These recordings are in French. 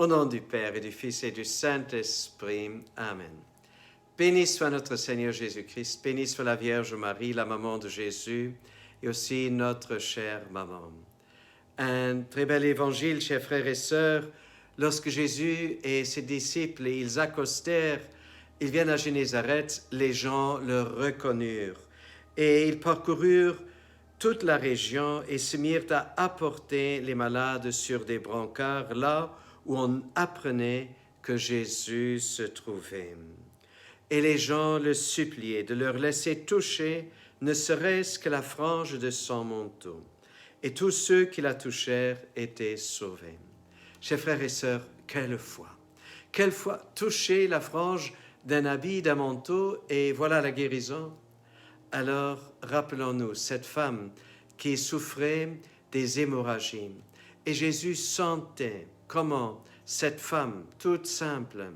Au nom du Père et du Fils et du Saint-Esprit. Amen. Béni soit notre Seigneur Jésus-Christ, béni soit la Vierge Marie, la maman de Jésus, et aussi notre chère maman. Un très bel évangile, chers frères et sœurs, lorsque Jésus et ses disciples, ils accostèrent, ils viennent à Génézareth, les gens le reconnurent, et ils parcoururent toute la région et se mirent à apporter les malades sur des brancards, là où on apprenait que Jésus se trouvait. Et les gens le suppliaient de leur laisser toucher ne serait-ce que la frange de son manteau. Et tous ceux qui la touchèrent étaient sauvés. Chers frères et sœurs, quelle foi! Quelle foi! Toucher la frange d'un habit, d'un manteau, et voilà la guérison. Alors, rappelons-nous cette femme qui souffrait des hémorragies. Et Jésus sentait comment cette femme, toute simple,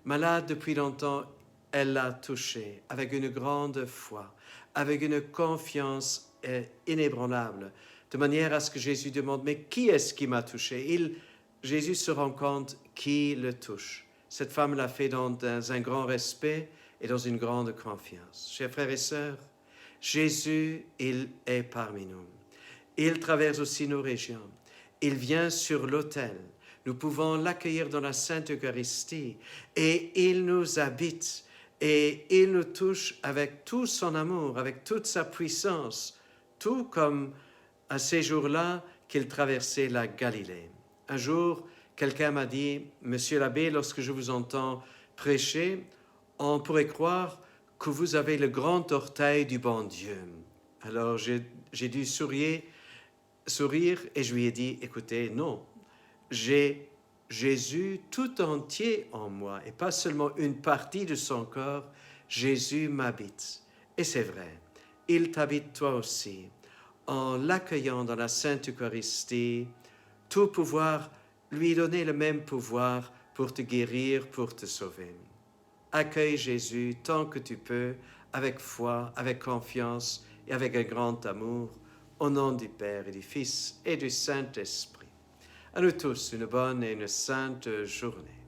malade depuis longtemps, elle l'a touchée avec une grande foi, avec une confiance inébranlable, de manière à ce que Jésus demande, mais qui est-ce qui m'a touché? Jésus se rend compte qui le touche. Cette femme l'a fait dans un grand respect et dans une grande confiance. Chers frères et sœurs, Jésus, il est parmi nous. Il traverse aussi nos régions. Il vient sur l'autel. Nous pouvons l'accueillir dans la Sainte Eucharistie et il nous habite et il nous touche avec tout son amour, avec toute sa puissance, tout comme à ces jours-là qu'il traversait la Galilée. Un jour, quelqu'un m'a dit, « Monsieur l'abbé, lorsque je vous entends prêcher, on pourrait croire que vous avez le grand orteil du bon Dieu. » Alors j'ai dû sourire et je lui ai dit, « Écoutez, non, j'ai Jésus tout entier en moi et pas seulement une partie de son corps. Jésus m'habite. » Et c'est vrai, il t'habite toi aussi. En l'accueillant dans la Sainte Eucharistie, tout pouvoir, lui donner le même pouvoir pour te guérir, pour te sauver. Accueille Jésus tant que tu peux, avec foi, avec confiance et avec un grand amour, au nom du Père et du Fils et du Saint-Esprit. À nous tous, une bonne et une sainte journée.